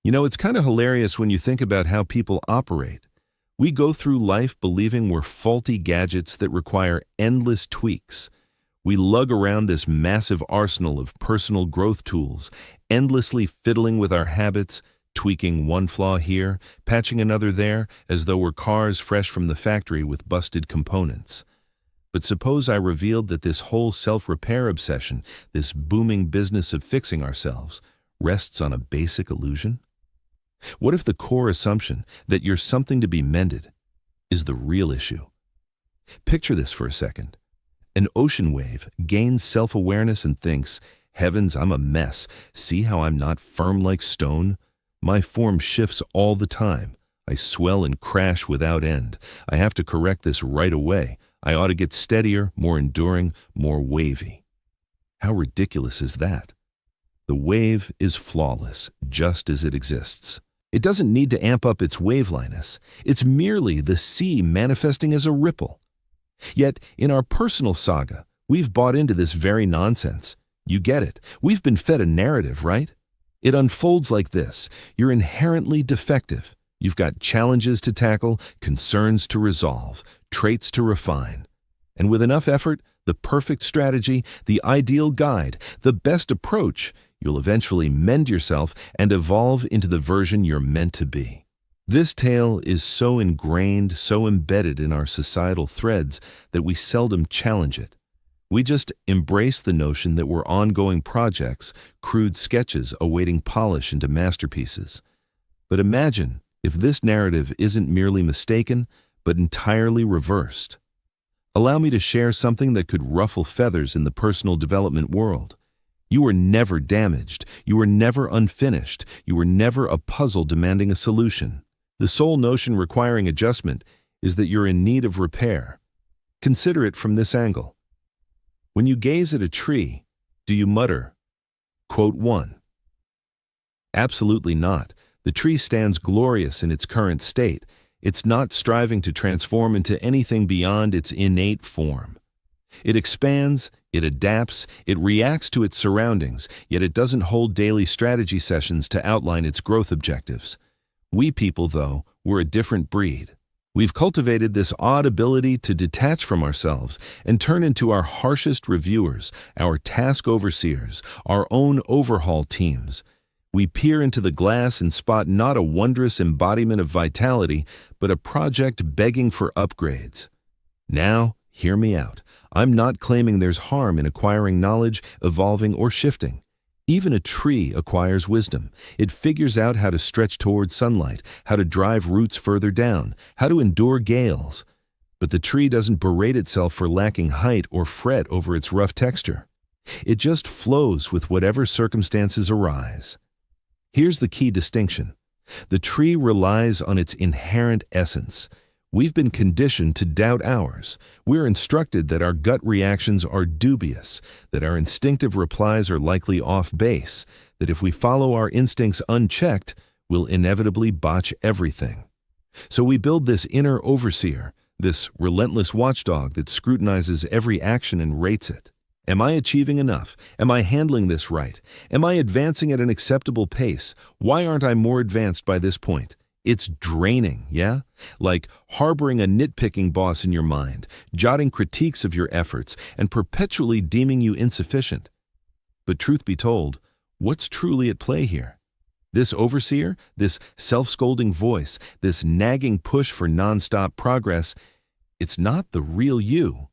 You know, it's kind of hilarious when you think about how people operate. We go through life believing we're faulty gadgets that require endless tweaks. We lug around this massive arsenal of personal growth tools, endlessly fiddling with our habits, tweaking one flaw here, patching another there, as though we're cars fresh from the factory with busted components. But suppose I revealed that this whole self-repair obsession, this booming business of fixing ourselves, rests on a basic illusion? What if the core assumption that you're something to be mended is the real issue? Picture this for a second. An ocean wave gains self-awareness and thinks, "Heavens, I'm a mess. See how I'm not firm like stone? My form shifts all the time. I swell and crash without end. I have to correct this right away. I ought to get steadier, more enduring, more wavy." How ridiculous is that? The wave is flawless, just as it exists. It doesn't need to amp up its waveliness. It's merely the sea manifesting as a ripple. Yet, in our personal saga, we've bought into this very nonsense. You get it. We've been fed a narrative, right? It unfolds like this. You're inherently defective. You've got challenges to tackle, concerns to resolve, traits to refine. And with enough effort, the perfect strategy, the ideal guide, the best approach, you'll eventually mend yourself and evolve into the version you're meant to be. This tale is so ingrained, so embedded in our societal threads that we seldom challenge it. We just embrace the notion that we're ongoing projects, crude sketches awaiting polish into masterpieces. But imagine if this narrative isn't merely mistaken, but entirely reversed. Allow me to share something that could ruffle feathers in the personal development world. You were never damaged. You were never unfinished. You were never a puzzle demanding a solution. The sole notion requiring adjustment is that you're in need of repair. Consider it from this angle. When you gaze at a tree, do you mutter, quote 1? Absolutely not. The tree stands glorious in its current state. It's not striving to transform into anything beyond its innate form. It expands, it adapts, it reacts to its surroundings, yet it doesn't hold daily strategy sessions to outline its growth objectives. We people, though, we're a different breed. We've cultivated this odd ability to detach from ourselves and turn into our harshest reviewers, our task overseers, our own overhaul teams. We peer into the glass and spot not a wondrous embodiment of vitality, but a project begging for upgrades. Now, hear me out. I'm not claiming there's harm in acquiring knowledge, evolving, or shifting. Even a tree acquires wisdom. It figures out how to stretch toward sunlight, how to drive roots further down, how to endure gales. But the tree doesn't berate itself for lacking height or fret over its rough texture. It just flows with whatever circumstances arise. Here's the key distinction. The tree relies on its inherent essence. We've been conditioned to doubt ours. We're instructed that our gut reactions are dubious, that our instinctive replies are likely off base, that if we follow our instincts unchecked, we'll inevitably botch everything. So we build this inner overseer, this relentless watchdog that scrutinizes every action and rates it. Am I achieving enough? Am I handling this right? Am I advancing at an acceptable pace? Why aren't I more advanced by this point? It's draining, yeah? Like harboring a nitpicking boss in your mind, jotting critiques of your efforts, and perpetually deeming you insufficient. But truth be told, what's truly at play here? This overseer, this self-scolding voice, this nagging push for nonstop progress, it's not the real you.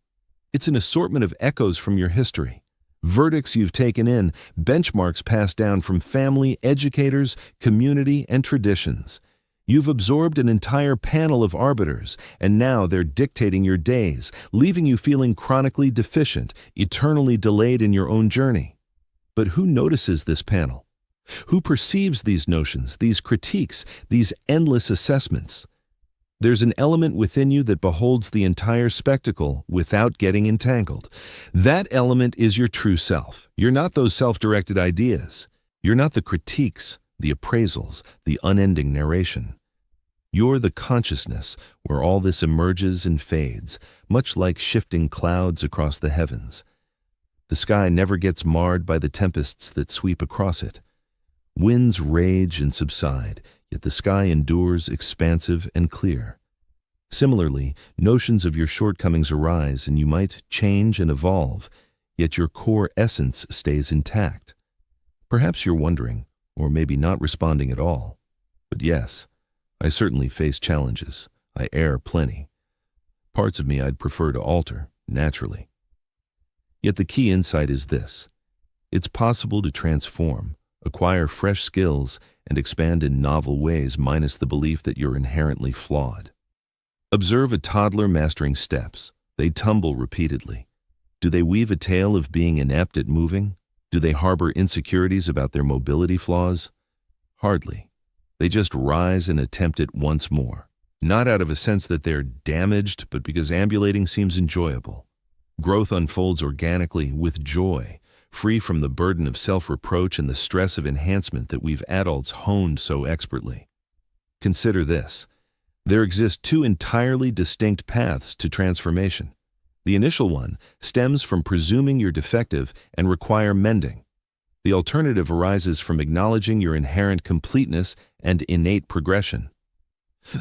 It's an assortment of echoes from your history, verdicts you've taken in, benchmarks passed down from family, educators, community, and traditions. You've absorbed an entire panel of arbiters, and now they're dictating your days, leaving you feeling chronically deficient, eternally delayed in your own journey. But who notices this panel? Who perceives these notions, these critiques, these endless assessments? There's an element within you that beholds the entire spectacle without getting entangled. That element is your true self. You're not those self-directed ideas. You're not the critiques, the appraisals, the unending narration. You're the consciousness where all this emerges and fades, much like shifting clouds across the heavens. The sky never gets marred by the tempests that sweep across it. Winds rage and subside, yet the sky endures expansive and clear. Similarly, notions of your shortcomings arise and you might change and evolve, yet your core essence stays intact. Perhaps you're wondering, or maybe not responding at all. But yes, I certainly face challenges. I err plenty. Parts of me I'd prefer to alter, naturally. Yet the key insight is this. It's possible to transform, acquire fresh skills, and expand in novel ways minus the belief that you're inherently flawed. Observe a toddler mastering steps. They tumble repeatedly. Do they weave a tale of being inept at moving? Do they harbor insecurities about their mobility flaws? Hardly. They just rise and attempt it once more. Not out of a sense that they're damaged, but because ambulating seems enjoyable. Growth unfolds organically, with joy, free from the burden of self-reproach and the stress of enhancement that we've adults honed so expertly. Consider this. There exist two entirely distinct paths to transformation. The initial one stems from presuming you're defective and require mending. The alternative arises from acknowledging your inherent completeness and innate progression.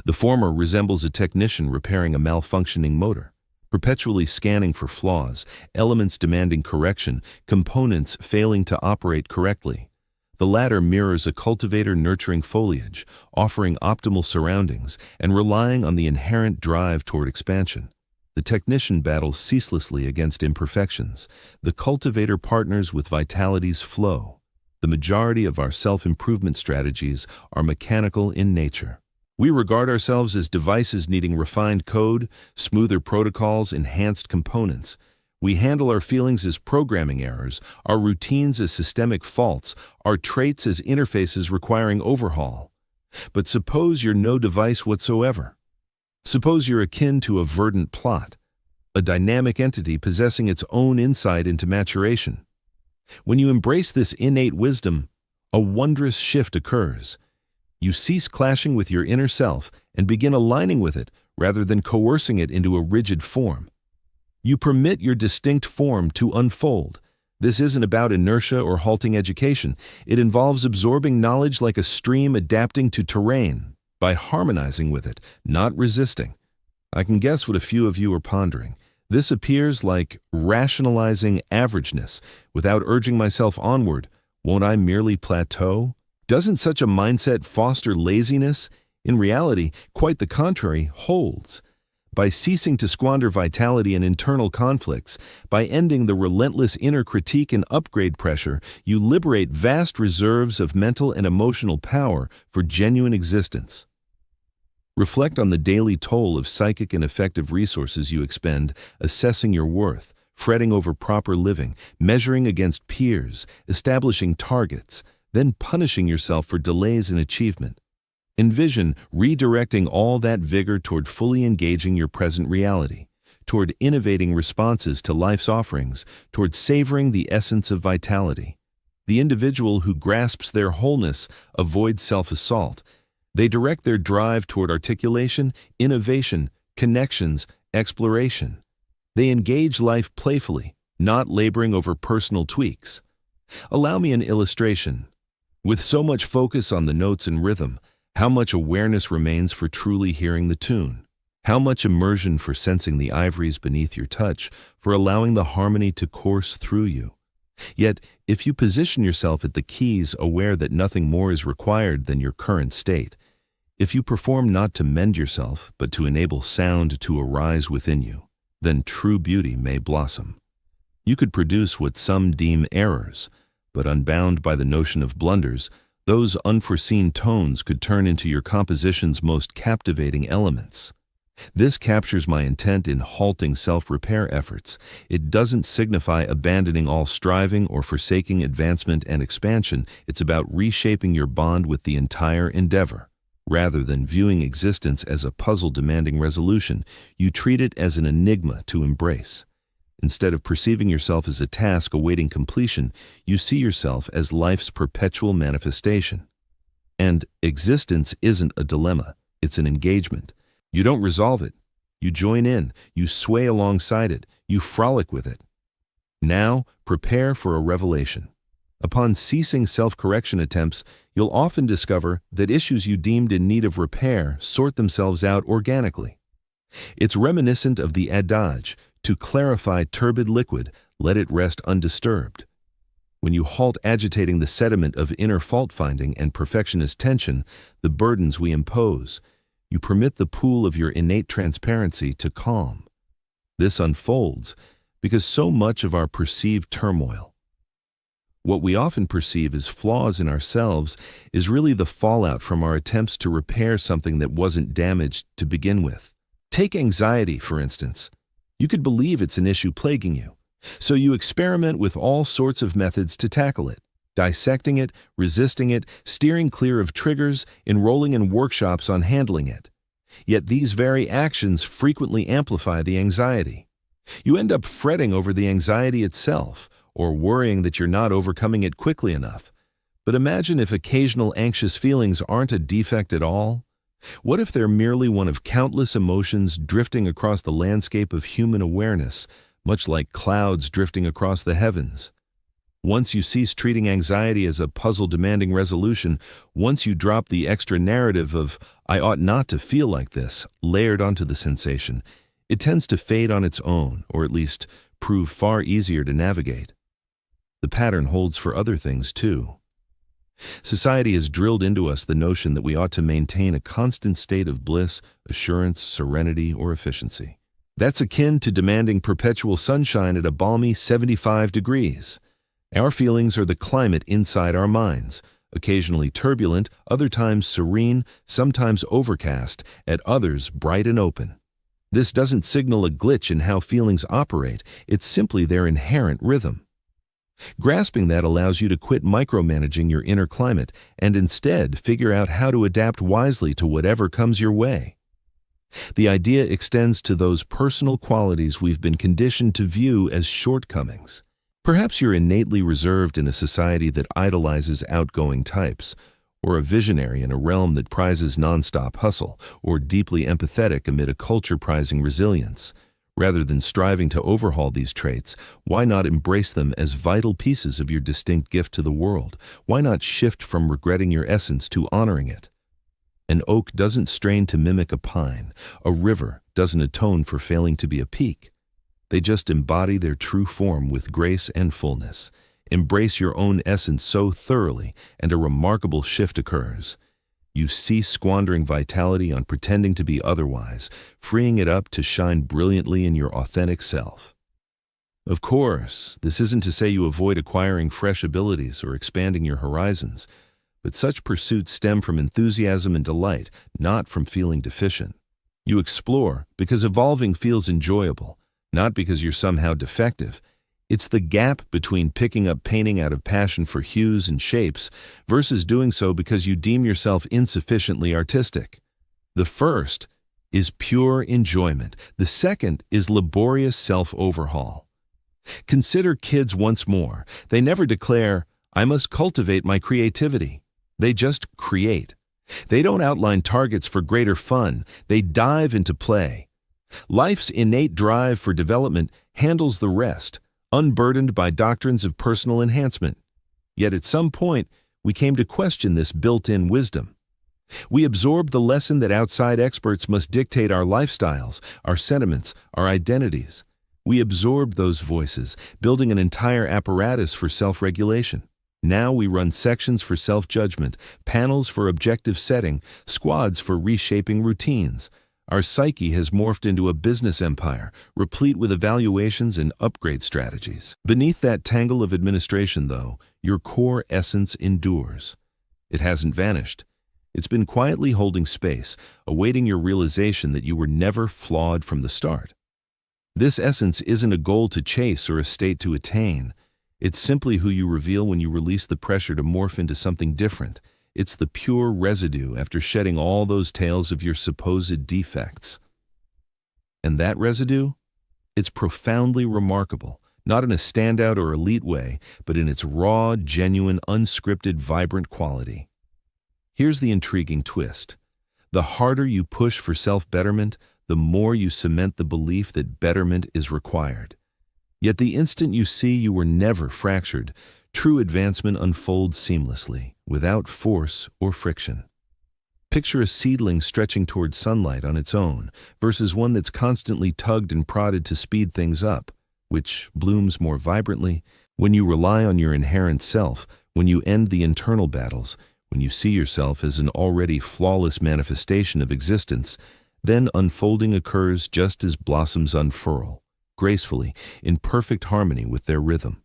The former resembles a technician repairing a malfunctioning motor, perpetually scanning for flaws, elements demanding correction, components failing to operate correctly. The latter mirrors a cultivator nurturing foliage, offering optimal surroundings, and relying on the inherent drive toward expansion. The technician battles ceaselessly against imperfections. The cultivator partners with vitality's flow. The majority of our self-improvement strategies are mechanical in nature. We regard ourselves as devices needing refined code, smoother protocols, enhanced components. We handle our feelings as programming errors, our routines as systemic faults, our traits as interfaces requiring overhaul. But suppose you're no device whatsoever. Suppose you're akin to a verdant plot, a dynamic entity possessing its own insight into maturation. When you embrace this innate wisdom, a wondrous shift occurs. You cease clashing with your inner self and begin aligning with it rather than coercing it into a rigid form. You permit your distinct form to unfold. This isn't about inertia or halting education. It involves absorbing knowledge like a stream adapting to terrain, by harmonizing with it, not resisting. I can guess what a few of you are pondering. This appears like rationalizing averageness. Without urging myself onward, won't I merely plateau? Doesn't such a mindset foster laziness? In reality, quite the contrary holds. By ceasing to squander vitality in internal conflicts, by ending the relentless inner critique and upgrade pressure, you liberate vast reserves of mental and emotional power for genuine existence. Reflect on the daily toll of psychic and affective resources you expend, assessing your worth, fretting over proper living, measuring against peers, establishing targets, then punishing yourself for delays in achievement. Envision redirecting all that vigor toward fully engaging your present reality, toward innovating responses to life's offerings, toward savoring the essence of vitality. The individual who grasps their wholeness avoids self-assault. They direct their drive toward articulation, innovation, connections, exploration. They engage life playfully, not laboring over personal tweaks. Allow me an illustration. With so much focus on the notes and rhythm, how much awareness remains for truly hearing the tune? How much immersion for sensing the ivories beneath your touch, for allowing the harmony to course through you? Yet, if you position yourself at the keys, aware that nothing more is required than your current state, if you perform not to mend yourself, but to enable sound to arise within you, then true beauty may blossom. You could produce what some deem errors, but unbound by the notion of blunders, those unforeseen tones could turn into your composition's most captivating elements. This captures my intent in halting self-repair efforts. It doesn't signify abandoning all striving or forsaking advancement and expansion. It's about reshaping your bond with the entire endeavor. Rather than viewing existence as a puzzle demanding resolution, you treat it as an enigma to embrace. Instead of perceiving yourself as a task awaiting completion, you see yourself as life's perpetual manifestation. And existence isn't a dilemma, it's an engagement. You don't resolve it. You join in, you sway alongside it, you frolic with it. Now, prepare for a revelation. Upon ceasing self-correction attempts, you'll often discover that issues you deemed in need of repair sort themselves out organically. It's reminiscent of the adage, to clarify turbid liquid, let it rest undisturbed. When you halt agitating the sediment of inner fault-finding and perfectionist tension, the burdens we impose, you permit the pool of your innate transparency to calm. This unfolds because so much of our perceived turmoil, what we often perceive as flaws in ourselves, is really the fallout from our attempts to repair something that wasn't damaged to begin with. Take anxiety, for instance. You could believe it's an issue plaguing you, so you experiment with all sorts of methods to tackle it, dissecting it, resisting it, steering clear of triggers, enrolling in workshops on handling it. Yet these very actions frequently amplify the anxiety. You end up fretting over the anxiety itself, or worrying that you're not overcoming it quickly enough. But imagine if occasional anxious feelings aren't a defect at all. What if they're merely one of countless emotions drifting across the landscape of human awareness, much like clouds drifting across the heavens? Once you cease treating anxiety as a puzzle demanding resolution, once you drop the extra narrative of, "I ought not to feel like this," layered onto the sensation, it tends to fade on its own, or at least prove far easier to navigate. The pattern holds for other things too. Society has drilled into us the notion that we ought to maintain a constant state of bliss, assurance, serenity, or efficiency. That's akin to demanding perpetual sunshine at a balmy 75 degrees. Our feelings are the climate inside our minds, occasionally turbulent, other times serene, sometimes overcast, at others bright and open. This doesn't signal a glitch in how feelings operate, it's simply their inherent rhythm. Grasping that allows you to quit micromanaging your inner climate and instead figure out how to adapt wisely to whatever comes your way. The idea extends to those personal qualities we've been conditioned to view as shortcomings. Perhaps you're innately reserved in a society that idolizes outgoing types, or a visionary in a realm that prizes nonstop hustle, or deeply empathetic amid a culture prizing resilience. Rather than striving to overhaul these traits, why not embrace them as vital pieces of your distinct gift to the world? Why not shift from regretting your essence to honoring it? An oak doesn't strain to mimic a pine. A river doesn't atone for failing to be a peak. They just embody their true form with grace and fullness. Embrace your own essence so thoroughly, and a remarkable shift occurs. You cease squandering vitality on pretending to be otherwise, freeing it up to shine brilliantly in your authentic self. Of course, this isn't to say you avoid acquiring fresh abilities or expanding your horizons, but such pursuits stem from enthusiasm and delight, not from feeling deficient. You explore because evolving feels enjoyable, not because you're somehow defective. It's the gap between picking up painting out of passion for hues and shapes versus doing so because you deem yourself insufficiently artistic. The first is pure enjoyment. The second is laborious self-overhaul. Consider kids once more. They never declare, "I must cultivate my creativity." They just create. They don't outline targets for greater fun. They dive into play. Life's innate drive for development handles the rest, unburdened by doctrines of personal enhancement. Yet at some point, we came to question this built-in wisdom. We absorbed the lesson that outside experts must dictate our lifestyles, our sentiments, our identities. We absorbed those voices, building an entire apparatus for self-regulation. Now we run sections for self-judgment, panels for objective setting, squads for reshaping routines. Our psyche has morphed into a business empire, replete with evaluations and upgrade strategies. Beneath that tangle of administration, though, your core essence endures. It hasn't vanished. It's been quietly holding space, awaiting your realization that you were never flawed from the start. This essence isn't a goal to chase or a state to attain. It's simply who you reveal when you release the pressure to morph into something different. It's the pure residue after shedding all those tales of your supposed defects. And that residue? It's profoundly remarkable, not in a standout or elite way, but in its raw, genuine, unscripted, vibrant quality. Here's the intriguing twist. The harder you push for self-betterment, the more you cement the belief that betterment is required. Yet the instant you see you were never fractured, True advancement unfolds seamlessly, without force or friction. Picture a seedling stretching toward sunlight on its own versus one that's constantly tugged and prodded to speed things up, which blooms more vibrantly when you rely on your inherent self, when you end the internal battles, when you see yourself as an already flawless manifestation of existence. Then unfolding occurs just as blossoms unfurl, gracefully, in perfect harmony with their rhythm.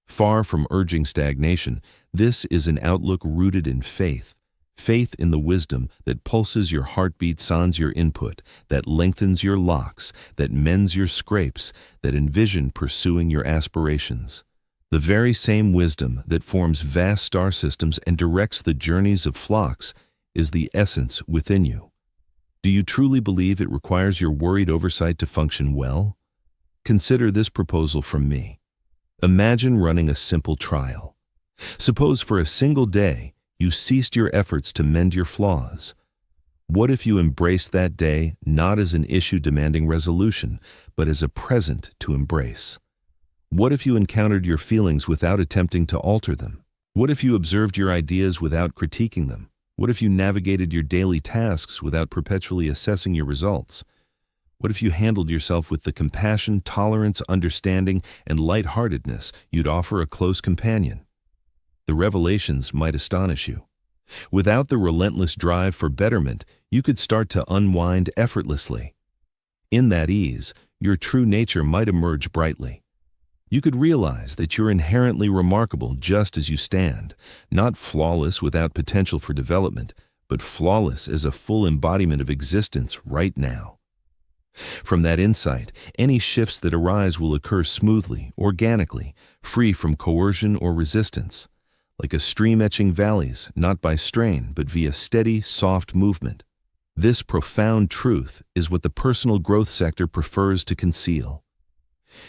Far from urging stagnation, this is an outlook rooted in faith. Faith in the wisdom that pulses your heartbeat sans your input, that lengthens your locks, that mends your scrapes, that envision pursuing your aspirations. The very same wisdom that forms vast star systems and directs the journeys of flocks is the essence within you. Do you truly believe it requires your worried oversight to function well? Consider this proposal from me. Imagine running a simple trial. Suppose for a single day you ceased your efforts to mend your flaws. What if you embraced that day not as an issue demanding resolution, but as a present to embrace? What if you encountered your feelings without attempting to alter them? What if you observed your ideas without critiquing them? What if you navigated your daily tasks without perpetually assessing your results? What if you handled yourself with the compassion, tolerance, understanding, and lightheartedness you'd offer a close companion? The revelations might astonish you. Without the relentless drive for betterment, you could start to unwind effortlessly. In that ease, your true nature might emerge brightly. You could realize that you're inherently remarkable just as you stand, not flawless without potential for development, but flawless as a full embodiment of existence right now. From that insight, any shifts that arise will occur smoothly, organically, free from coercion or resistance. Like a stream etching valleys, not by strain, but via steady, soft movement. This profound truth is what the personal growth sector prefers to conceal.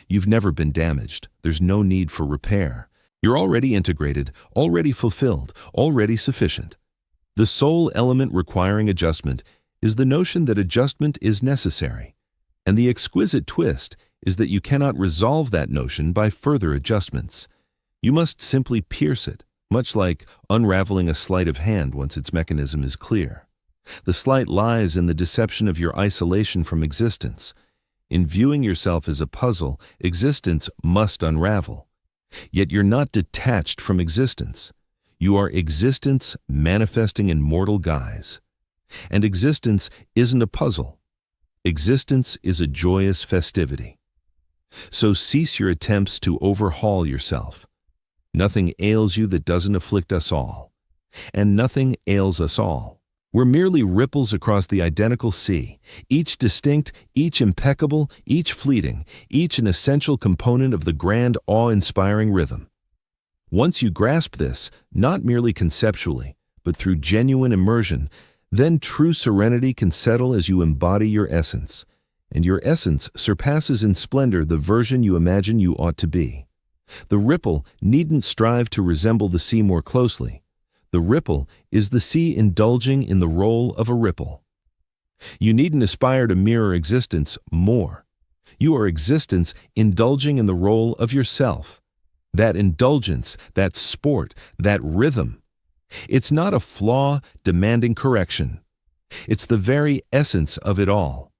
You've never been damaged. There's no need for repair. You're already integrated, already fulfilled, already sufficient. The sole element requiring adjustment is the notion that adjustment is necessary. And the exquisite twist is that you cannot resolve that notion by further adjustments. You must simply pierce it, much like unraveling a sleight of hand once its mechanism is clear. The sleight lies in the deception of your isolation from existence. In viewing yourself as a puzzle, existence must unravel. Yet you're not detached from existence. You are existence manifesting in mortal guise. And existence isn't a puzzle. Existence is a joyous festivity. So cease your attempts to overhaul yourself. Nothing ails you that doesn't afflict us all. And nothing ails us all. We're merely ripples across the identical sea, each distinct, each impeccable, each fleeting, each an essential component of the grand, awe-inspiring rhythm. Once you grasp this, not merely conceptually, but through genuine immersion, then true serenity can settle as you embody your essence, and your essence surpasses in splendor the version you imagine you ought to be. The ripple needn't strive to resemble the sea more closely. The ripple is the sea indulging in the role of a ripple. You needn't aspire to mirror existence more. You are existence indulging in the role of yourself. That indulgence, that sport, that rhythm. It's not a flaw demanding correction. It's the very essence of it all.